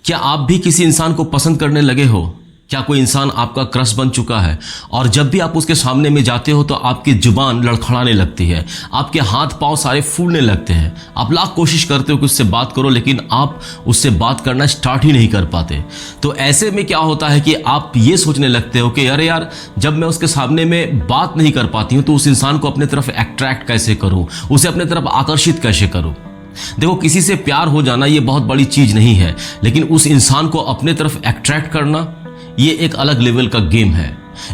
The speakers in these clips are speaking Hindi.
क्या आप भी किसी इंसान को पसंद करने लगे हो? क्या कोई इंसान आपका क्रश बन चुका है और जब भी आप उसके सामने में जाते हो तो आपकी जुबान लड़खड़ाने लगती है, आपके हाथ पांव सारे फूलने लगते हैं, आप लाख कोशिश करते हो कि उससे बात करो लेकिन आप उससे बात करना स्टार्ट ही नहीं कर पाते। तो ऐसे में क्या होता है कि आप ये सोचने लगते हो कि अरे यार, जब मैं उसके सामने में बात नहीं कर पाती हूँ तो उस इंसान को अपने तरफ अट्रैक्ट कैसे करूँ, उसे अपने तरफ आकर्षित कैसे करूँ। देखो, किसी से प्यार हो जाना ये बहुत बड़ी चीज नहीं है, लेकिन उस इंसान को अपने तरफ अट्रैक्ट करना ये एक अलग लेवल का गेम है।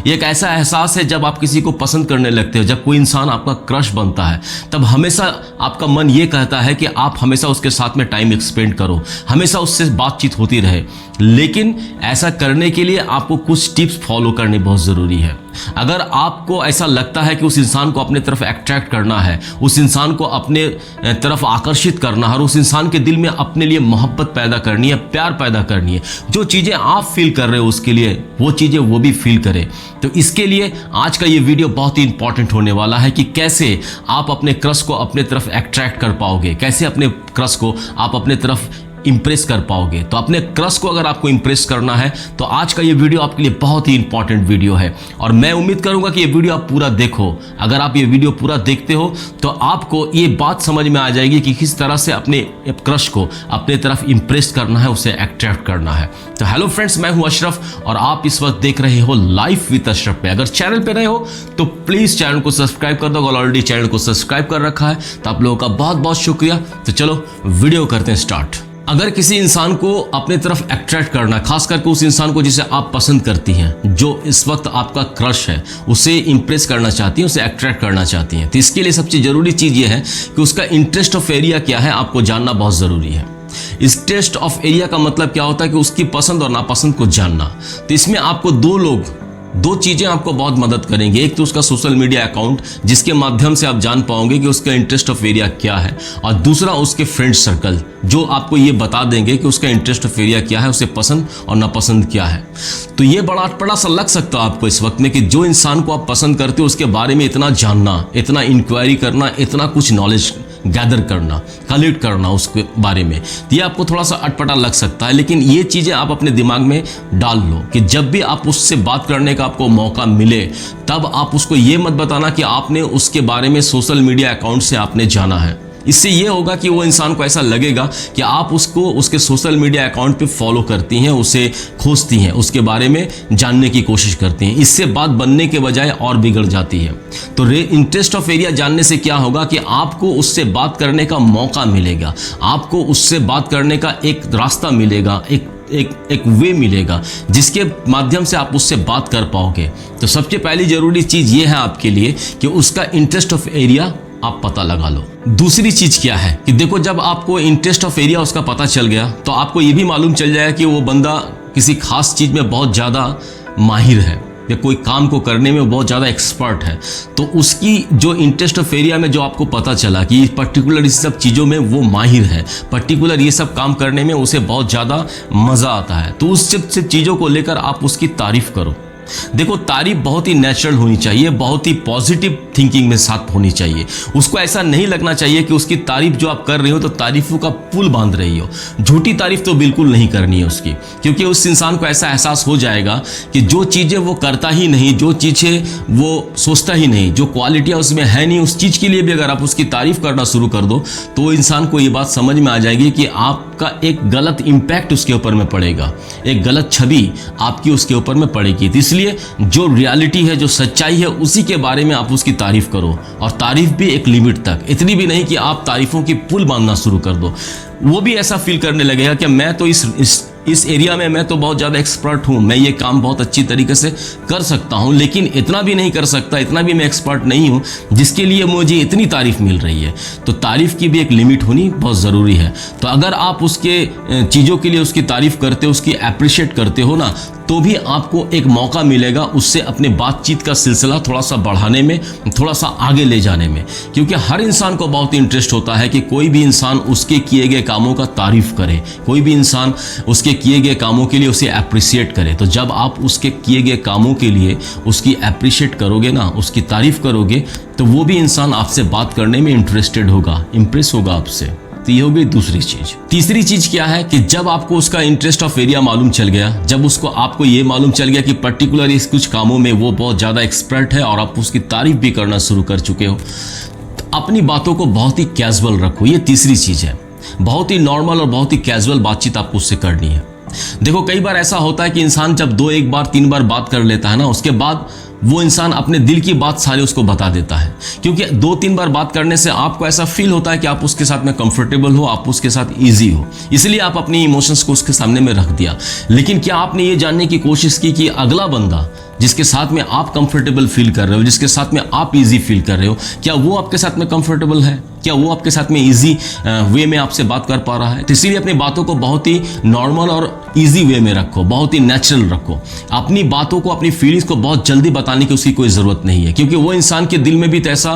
ये एक ऐसा एहसास है जब आप किसी को पसंद करने लगते हो, जब कोई इंसान आपका क्रश बनता है, तब हमेशा आपका मन ये कहता है कि आप हमेशा उसके साथ में टाइम एक्सपेंड करो, हमेशा उससे बातचीत होती रहे। लेकिन ऐसा करने के लिए आपको कुछ टिप्स फॉलो करने बहुत ज़रूरी है। अगर आपको ऐसा लगता है कि उस इंसान को अपने तरफ अट्रैक्ट करना है, उस इंसान को अपने तरफ आकर्षित करना है और उस इंसान के दिल में अपने लिए मोहब्बत पैदा करनी है, प्यार पैदा करनी है, जो चीज़ें आप फील कर रहे हो उसके लिए वो चीज़ें वो भी फील करे, तो इसके लिए आज का ये वीडियो बहुत ही इंपॉर्टेंट होने वाला है कि कैसे आप अपने क्रश को अपने तरफ अट्रैक्ट कर पाओगे, कैसे अपने क्रश को आप अपने तरफ इंप्रेस कर पाओगे। तो अपने क्रश को अगर आपको इंप्रेस करना है तो आज का ये वीडियो आपके लिए बहुत ही इंपॉर्टेंट वीडियो है और मैं उम्मीद करूंगा कि ये वीडियो आप पूरा देखो। अगर आप ये वीडियो पूरा देखते हो तो आपको ये बात समझ में आ जाएगी कि किस तरह से अपने क्रश को अपने तरफ इंप्रेस करना है, उसे अट्रैक्ट करना है। तो हेलो फ्रेंड्स, मैं हूं अशरफ और आप इस वक्त देख रहे हो लाइफ विद अशरफ पे। अगर चैनल पे नए हो तो प्लीज चैनल को सब्सक्राइब कर दो। अगर ऑलरेडी चैनल को सब्सक्राइब कर रखा है तो आप लोगों का बहुत बहुत शुक्रिया। तो चलो वीडियो करते हैं स्टार्ट। अगर किसी इंसान को अपने तरफ अट्रैक्ट करना, खास करके उस इंसान को जिसे आप पसंद करती हैं, जो इस वक्त आपका क्रश है, उसे इंप्रेस करना चाहती हैं, उसे अट्रैक्ट करना चाहती हैं, तो इसके लिए सबसे जरूरी चीज़ ये है कि उसका इंटरेस्ट ऑफ एरिया क्या है, आपको जानना बहुत ज़रूरी है। इस टेस्ट ऑफ एरिया का मतलब क्या होता है कि उसकी पसंद और नापसंद को जानना। तो इसमें आपको दो चीजें आपको बहुत मदद करेंगी। एक तो उसका सोशल मीडिया अकाउंट, जिसके माध्यम से आप जान पाओगे कि उसका इंटरेस्ट ऑफ एरिया क्या है, और दूसरा उसके फ्रेंड सर्कल, जो आपको ये बता देंगे कि उसका इंटरेस्ट ऑफ एरिया क्या है, उसे पसंद और नापसंद क्या है। तो ये बड़ा सा लग सकता है आपको इस वक्त में कि जो इंसान को आप पसंद करते हो उसके बारे में इतना जानना, इतना इंक्वायरी करना, इतना कुछ नॉलेज गैदर करना, कलेक्ट करना उसके बारे में, ये आपको थोड़ा सा अटपटा लग सकता है। लेकिन ये चीज़ें आप अपने दिमाग में डाल लो कि जब भी आप उससे बात करने का आपको मौका मिले तब आप उसको ये मत बताना कि आपने उसके बारे में सोशल मीडिया अकाउंट से आपने जाना है। इससे ये होगा कि वो इंसान को ऐसा लगेगा कि आप उसको उसके सोशल मीडिया अकाउंट पे फॉलो करती हैं, उसे खोजती हैं, उसके बारे में जानने की कोशिश करती हैं। इससे बात बनने के बजाय और बिगड़ जाती है। तो इंटरेस्ट ऑफ एरिया जानने से क्या होगा कि आपको उससे बात करने का मौका मिलेगा, आपको उससे बात करने का एक रास्ता मिलेगा, एक वे मिलेगा जिसके माध्यम से आप उससे बात कर पाओगे। तो सबसे पहली जरूरी चीज़ ये है आपके लिए कि उसका इंटरेस्ट ऑफ एरिया आप पता लगा लो। दूसरी चीज क्या है कि देखो, जब आपको इंटरेस्ट ऑफ एरिया उसका पता चल गया तो आपको ये भी मालूम चल जाएगा कि वो बंदा किसी खास चीज में बहुत ज्यादा माहिर है या कोई काम को करने में बहुत ज़्यादा एक्सपर्ट है। तो उसकी जो इंटरेस्ट ऑफ एरिया में जो आपको पता चला कि पर्टिकुलर इस सब चीज़ों में वो माहिर है, पर्टिकुलर ये सब काम करने में उसे बहुत ज़्यादा मज़ा आता है, तो उस सब चीज़ों को लेकर आप उसकी तारीफ करो। देखो, तारीफ बहुत ही नेचुरल होनी चाहिए, बहुत ही पॉजिटिव थिंकिंग में साथ होनी चाहिए। उसको ऐसा नहीं लगना चाहिए कि उसकी तारीफ जो आप कर रहे हो तो तारीफों का पुल बांध रही हो। झूठी तारीफ तो बिल्कुल नहीं करनी है उसकी, क्योंकि उस इंसान को ऐसा एहसास हो जाएगा कि जो चीज़ें वो करता ही नहीं, जो चीज़ें वो सोचता ही नहीं, जो क्वालिटियाँ उसमें है नहीं, उस चीज़ के लिए भी अगर आप उसकी तारीफ करना शुरू कर दो तो वो इंसान को ये बात समझ में आ जाएगी कि आपका एक गलत इम्पैक्ट उसके ऊपर में पड़ेगा, एक गलत छवि आपकी उसके ऊपर में पड़ेगी। इसलिए जो रियलिटी है, जो सच्चाई है, उसी के बारे में आप उसकी तारीफ करो, और तारीफ भी एक लिमिट तक, इतनी भी नहीं कि आप तारीफों की पुल बांधना शुरू कर दो। वो भी ऐसा फील करने लगेगा कि मैं तो इस एरिया में मैं तो बहुत ज़्यादा एक्सपर्ट हूँ, मैं ये काम बहुत अच्छी तरीके से कर सकता हूँ, लेकिन इतना भी नहीं कर सकता, इतना भी मैं एक्सपर्ट नहीं हूँ जिसके लिए मुझे इतनी तारीफ मिल रही है। तो तारीफ की भी एक लिमिट होनी बहुत ज़रूरी है। तो अगर आप उसके चीज़ों के लिए उसकी तारीफ करते हो, उसकी अप्रिशिएट करते हो ना, तो भी आपको एक मौका मिलेगा उससे अपने बातचीत का सिलसिला थोड़ा सा बढ़ाने में, थोड़ा सा आगे ले जाने में। क्योंकि हर इंसान को बहुत इंटरेस्ट होता है कि कोई भी इंसान उसके किए गए कामों का तारीफ करे, कोई भी इंसान उसके किए गए कामों के लिए उसे अप्रिशिएट करे। तो जब आप उसके किए गए कामों के लिए उसकी अप्रिशिएट करोगे ना, उसकी तारीफ करोगे, तो वो भी इंसान आपसे बात करने में इंटरेस्टेड होगा, इंप्रेस होगा आपसे। तो ये हो गई दूसरी चीज। तीसरी चीज क्या है कि जब आपको उसका इंटरेस्ट ऑफ एरिया मालूम चल गया, जब उसको आपको ये मालूम चल गया कि पर्टिकुलर इस कुछ कामों में वो बहुत ज्यादा एक्सपर्ट है और आप उसकी तारीफ भी करना शुरू कर चुके हो, तो अपनी बातों को बहुत ही कैजुअल रखो। ये तीसरी चीज है, बहुत ही नॉर्मल और बहुत ही कैजुअल बातचीत आपको उससे करनी है। देखो कई बार ऐसा होता है कि इंसान जब 2 एक बार 3 बार बात कर लेता है ना, उसके बाद वो इंसान अपने दिल की बात सारी उसको बता देता है, क्योंकि 2-3 बार बात करने से आपको ऐसा फील होता है कि आप उसके साथ में कंफर्टेबल हो, आप उसके साथ इजी हो, इसलिए आप अपनी इमोशंस को उसके सामने में रख दिया। लेकिन क्या आपने ये जानने की कोशिश की कि अगला बंदा जिसके साथ में आप कंफर्टेबल फील कर रहे हो, जिसके साथ में आप इजी फील कर रहे हो, क्या वो आपके साथ में कंफर्टेबल है? क्या वो आपके साथ में इजी वे में आपसे बात कर पा रहा है? तो इसीलिए अपनी बातों को बहुत ही नॉर्मल और इजी वे में रखो, बहुत ही नेचुरल रखो। अपनी बातों को, अपनी फीलिंग्स को बहुत जल्दी बताने की उसकी कोई ज़रूरत नहीं है, क्योंकि वो इंसान के दिल में भी तो ऐसा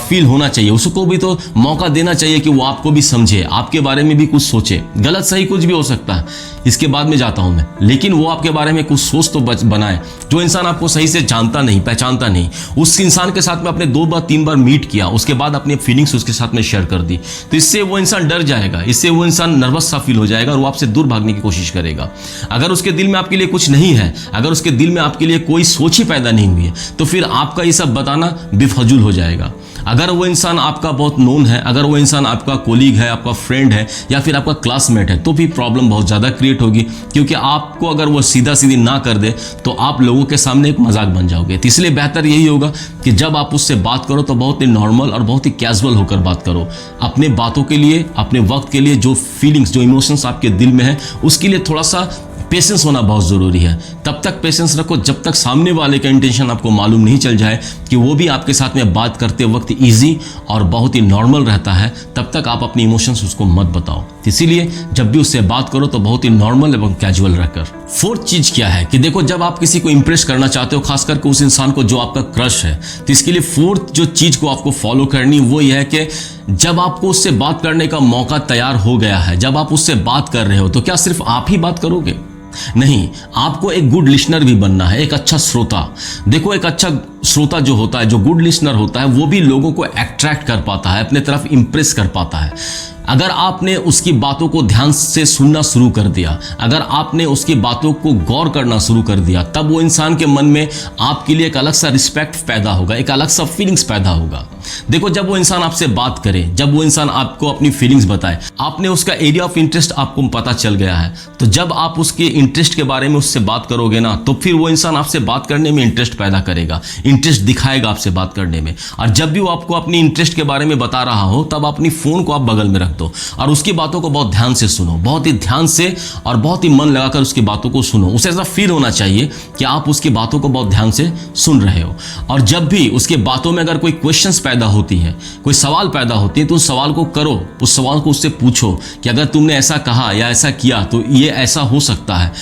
फील होना चाहिए, उसको भी तो मौका देना चाहिए कि वो आपको भी समझे, आपके बारे में भी कुछ सोचे। गलत सही कुछ भी हो सकता है, इसके बाद में जाता हूं मैं, लेकिन वो आपके बारे में कुछ सोच तो बनाए। जो इंसान आपको सही से जानता नहीं, पहचानता नहीं, उस इंसान के साथ में आपने 2 बार 3 बार मीट किया, उसके बाद अपनी फीलिंग्स उसके साथ में शेयर कर दी, तो इससे वो इंसान डर जाएगा, इससे वो इंसान नर्वस सा फील हो जाएगा और वो आपसे दूर भागने की कोशिश करेगा। अगर उसके दिल में आपके लिए कुछ नहीं है, अगर उसके दिल में आपके लिए कोई सोच ही पैदा नहीं हुई है, तो फिर आपका ये सब बताना बेफजूल हो जाएगा। अगर वो इंसान आपका बहुत नोन है, अगर वो इंसान आपका कोलीग है, आपका फ्रेंड है या फिर आपका क्लासमेट है, तो भी प्रॉब्लम बहुत ज़्यादा क्रिएट होगी, क्योंकि आपको अगर वो सीधा सीधी ना कर दे तो आप लोगों के सामने एक मजाक बन जाओगे। तो इसलिए बेहतर यही होगा कि जब आप उससे बात करो तो बहुत ही नॉर्मल और बहुत ही कैजुअल होकर बात करो। अपने बातों के लिए, अपने वक्त के लिए, जो फीलिंग्स, जो इमोशंस आपके दिल में है, उसके लिए थोड़ा सा पेशेंस होना बहुत ज़रूरी है। तब तक पेशेंस रखो जब तक सामने वाले का इंटेंशन आपको मालूम नहीं चल जाए कि वो भी आपके साथ में बात करते वक्त इजी और बहुत ही नॉर्मल रहता है, तब तक आप अपनी इमोशंस उसको मत बताओ। इसीलिए जब भी उससे बात करो तो बहुत ही नॉर्मल एवं कैजुअल रहकर। फोर्थ चीज क्या है कि देखो, जब आप किसी को इंप्रेस करना चाहते हो, खास करके उस इंसान को जो आपका क्रश है, तो इसके लिए फोर्थ जो चीज को आपको फॉलो करनी वो ये है कि जब आपको उससे बात करने का मौका तैयार हो गया है, जब आप उससे बात कर रहे हो, तो क्या सिर्फ आप ही बात करोगे? नहीं, आपको एक गुड लिसनर भी बनना है, एक अच्छा श्रोता। देखो, एक अच्छा श्रोता जो होता है, जो गुड लिसनर होता है, वो भी लोगों को अट्रैक्ट कर पाता है, अपने तरफ इंप्रेस कर पाता है। अगर आपने उसकी बातों को ध्यान से सुनना शुरू कर दिया, अगर आपने उसकी बातों को गौर करना शुरू कर दिया, तब वो इंसान के मन में आपके लिए एक अलग सा रिस्पेक्ट पैदा होगा, एक अलग सा फीलिंग्स पैदा होगा। देखो, जब वो इंसान आपसे बात करे, जब वो इंसान आपको अपनी फीलिंग्स बताए, आपने उसका एरिया ऑफ इंटरेस्ट आपको पता चल गया है, तो जब आप उसके इंटरेस्ट के बारे में उससे बात करोगे ना, तो फिर वो इंसान आपसे बात करने में इंटरेस्ट पैदा करेगा, इंटरेस्ट दिखाएगा आपसे बात करने में। और जब भी वो आपको अपनी इंटरेस्ट के बारे में बता रहा हो, तब अपनी फोन को आप बगल में रख दो और उसकी बातों को बहुत ध्यान से सुनो, बहुत ही ध्यान से और बहुत ही मन लगाकर उसकी बातों को सुनो। उसे ऐसा फील होना चाहिए कि आप उसकी बातों को बहुत ध्यान से सुन रहे हो। और जब भी उसके बातों में अगर कोई क्वेश्चंस पैदा होती है, कोई सवाल पैदा होती है, तो उस सवाल को करो, उस सवाल को उससे पूछो कि अगर तुमने ऐसा कहा या ऐसा किया तो ये ऐसा हो सकता है,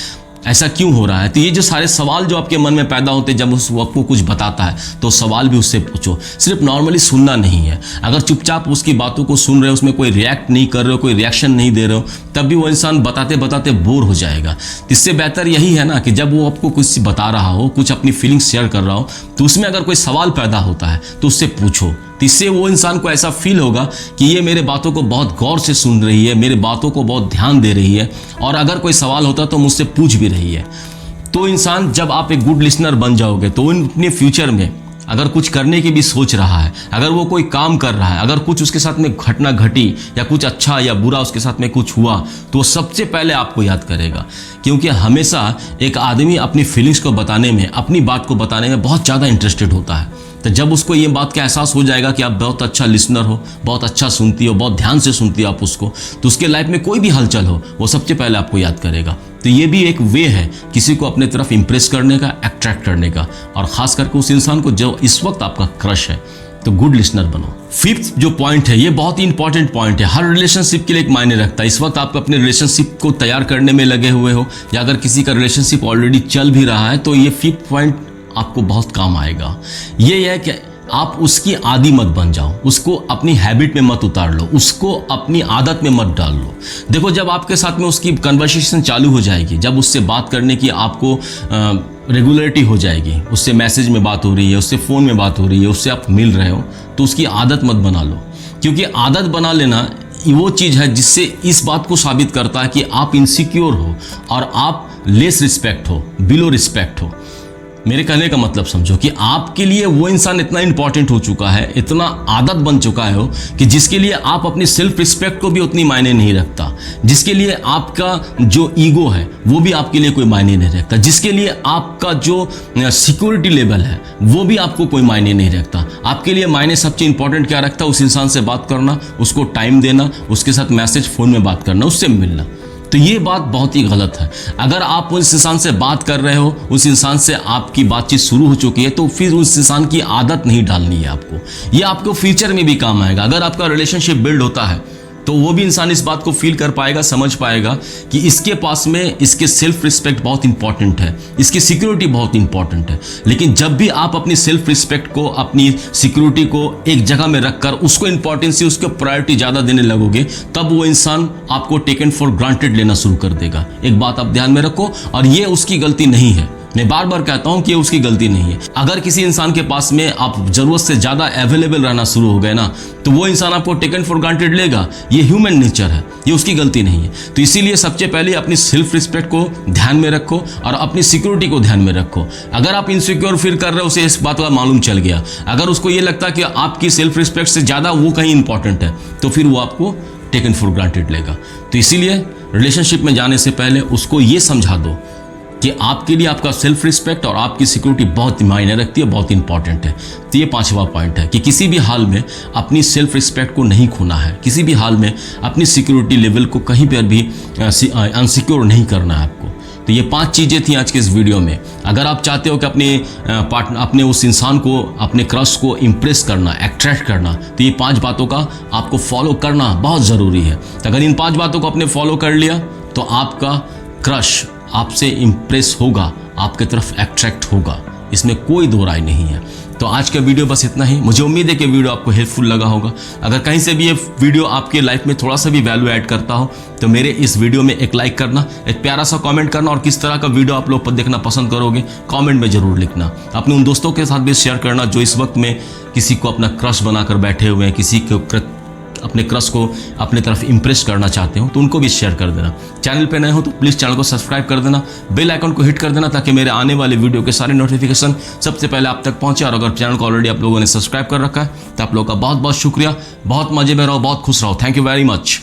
ऐसा क्यों हो रहा है। तो ये जो सारे सवाल जो आपके मन में पैदा होते हैं जब उस आपको कुछ बताता है, तो सवाल भी उससे पूछो। सिर्फ नॉर्मली सुनना नहीं है। अगर चुपचाप उसकी बातों को सुन रहे हो, उसमें कोई रिएक्ट नहीं कर रहे हो, कोई रिएक्शन नहीं दे रहे हो, तब भी वो इंसान बताते बताते बोर हो जाएगा। इससे बेहतर यही है ना कि जब वो आपको कुछ बता रहा हो, कुछ अपनी फीलिंग्स शेयर कर रहा हो, तो उसमें अगर कोई सवाल पैदा होता है तो उससे पूछो। तो इससे वो इंसान को ऐसा फील होगा कि ये मेरे बातों को बहुत गौर से सुन रही है, मेरे बातों को बहुत ध्यान दे रही है, और अगर कोई सवाल होता तो मुझसे पूछ भी रही है। तो इंसान, जब आप एक गुड लिसनर बन जाओगे, तो अपने फ्यूचर में अगर कुछ करने की भी सोच रहा है, अगर वो कोई काम कर रहा है, अगर कुछ उसके साथ में घटना घटी या कुछ अच्छा या बुरा उसके साथ में कुछ हुआ, तो वो सबसे पहले आपको याद करेगा। क्योंकि हमेशा एक आदमी अपनी फीलिंग्स को बताने में, अपनी बात को बताने में बहुत ज़्यादा इंटरेस्टेड होता है। तो जब उसको ये बात का एहसास हो जाएगा कि आप बहुत अच्छा लिसनर हो, बहुत अच्छा सुनती हो, बहुत ध्यान से सुनती हो आप उसको, तो उसके लाइफ में कोई भी हलचल हो, वो सबसे पहले आपको याद करेगा। तो ये भी एक वे है किसी को अपने तरफ इंप्रेस करने का, अट्रैक्ट करने का, और खास करके उस इंसान को जो इस वक्त आपका क्रश है। तो गुड लिसनर बनो। फिफ्थ जो पॉइंट है, ये बहुत ही इंपॉर्टेंट पॉइंट है, हर रिलेशनशिप के लिए एक मायने रखता है। इस वक्त आप अपने रिलेशनशिप को तैयार करने में लगे हुए हो, या अगर किसी का रिलेशनशिप ऑलरेडी चल भी रहा है, तो ये फिफ्थ पॉइंट आपको बहुत काम आएगा। ये है कि आप उसकी आदी मत बन जाओ, उसको अपनी हैबिट में मत उतार लो, उसको अपनी आदत में मत डाल लो। देखो, जब आपके साथ में उसकी कन्वर्सेशन चालू हो जाएगी, जब उससे बात करने की आपको रेगुलरिटी हो जाएगी, उससे मैसेज में बात हो रही है, उससे फ़ोन में बात हो रही है, उससे आप मिल रहे हो, तो उसकी आदत मत बना लो। क्योंकि आदत बना लेना वो चीज़ है जिससे इस बात को साबित करता है कि आप इनसिक्योर हो और आप लेस रिस्पेक्ट हो, बिलो रिस्पेक्ट हो। मेरे कहने का मतलब समझो कि आपके लिए वो इंसान इतना इंपॉर्टेंट हो चुका है, इतना आदत बन चुका है हो कि जिसके लिए आप अपनी सेल्फ रिस्पेक्ट को भी उतनी मायने नहीं रखता, जिसके लिए आपका जो ईगो है वो भी आपके लिए कोई मायने नहीं रखता, जिसके लिए आपका जो सिक्योरिटी लेवल है वो भी आपको कोई मायने नहीं रखता। आपके लिए मायने सबसे इंपॉर्टेंट क्या रखता है? उस इंसान से बात करना, उसको टाइम देना, उसके साथ मैसेज फ़ोन में बात करना, उससे मिलना। तो ये बात बहुत ही गलत है। अगर आप उस इंसान से बात कर रहे हो, उस इंसान से आपकी बातचीत शुरू हो चुकी है, तो फिर उस इंसान की आदत नहीं डालनी है आपको। ये आपको फ्यूचर में भी काम आएगा। अगर आपका रिलेशनशिप बिल्ड होता है तो वो भी इंसान इस बात को फील कर पाएगा, समझ पाएगा कि इसके पास में इसके सेल्फ रिस्पेक्ट बहुत इंपॉर्टेंट है, इसकी सिक्योरिटी बहुत इंपॉर्टेंट है। लेकिन जब भी आप अपनी सेल्फ रिस्पेक्ट को, अपनी सिक्योरिटी को एक जगह में रखकर उसको इंपॉर्टेंस, उसको प्रायोरिटी ज़्यादा देने लगोगे, तब वो इंसान आपको टेकन फॉर ग्रांटेड लेना शुरू कर देगा। एक बात आप ध्यान में रखो, और ये उसकी गलती नहीं है। मैं बार बार कहता हूं कि ये उसकी गलती नहीं है। अगर किसी इंसान के पास में आप जरूरत से ज़्यादा अवेलेबल रहना शुरू हो गए ना, तो वो इंसान आपको टेकन फॉर ग्रांटेड लेगा। ये ह्यूमन नेचर है, ये उसकी गलती नहीं है। तो इसीलिए सबसे पहले अपनी सेल्फ रिस्पेक्ट को ध्यान में रखो और अपनी सिक्योरिटी को ध्यान में रखो। अगर आप इनसिक्योर फील कर रहे हो, उसे इस बात का मालूम चल गया, अगर उसको ये लगता है कि आपकी सेल्फ रिस्पेक्ट से ज़्यादा वो कहीं इंपॉर्टेंट है, तो फिर वो आपको टेकन फॉर ग्रांटेड लेगा। तो इसीलिए रिलेशनशिप में जाने से पहले उसको ये समझा दो कि आपके लिए आपका सेल्फ रिस्पेक्ट और आपकी सिक्योरिटी बहुत मायने रखती है, बहुत इंपॉर्टेंट है। तो ये 5वां पॉइंट है कि किसी भी हाल में अपनी सेल्फ रिस्पेक्ट को नहीं खोना है, किसी भी हाल में अपनी सिक्योरिटी लेवल को कहीं पर भी अनसिक्योर नहीं करना है आपको। तो ये 5 चीज़ें थी आज के इस वीडियो में। अगर आप चाहते हो कि अपने उस इंसान को, अपने क्रश को इम्प्रेस करना, अट्रैक्ट करना, तो ये 5 बातों का आपको फॉलो करना बहुत ज़रूरी है। तो अगर इन 5 बातों को आपने फॉलो कर लिया तो आपका क्रश आपसे इम्प्रेस होगा, आपके तरफ अट्रैक्ट होगा, इसमें कोई दो राय नहीं है। तो आज का वीडियो बस इतना ही। मुझे उम्मीद है कि वीडियो आपको हेल्पफुल लगा होगा। अगर कहीं से भी ये वीडियो आपके लाइफ में थोड़ा सा भी वैल्यू ऐड करता हो तो मेरे इस वीडियो में एक लाइक करना, एक प्यारा सा कमेंट करना, और किस तरह का वीडियो आप लोग देखना पसंद करोगे कमेंट में ज़रूर लिखना। अपने उन दोस्तों के साथ भी शेयर करना जो इस वक्त में किसी को अपना क्रश बनाकर बैठे हुए हैं, किसी को अपने क्रश को अपने तरफ इंप्रेस करना चाहते हो, तो उनको भी शेयर कर देना। चैनल पे नए हो तो प्लीज़ चैनल को सब्सक्राइब कर देना, बेल आइकन को हिट कर देना, ताकि मेरे आने वाले वीडियो के सारे नोटिफिकेशन सबसे पहले आप तक पहुंचे। और अगर चैनल को ऑलरेडी आप लोगों ने सब्सक्राइब कर रखा है तो आप लोगों का बहुत बहुत शुक्रिया। बहुत मजे में रहो, बहुत खुश रहो। Thank you very much.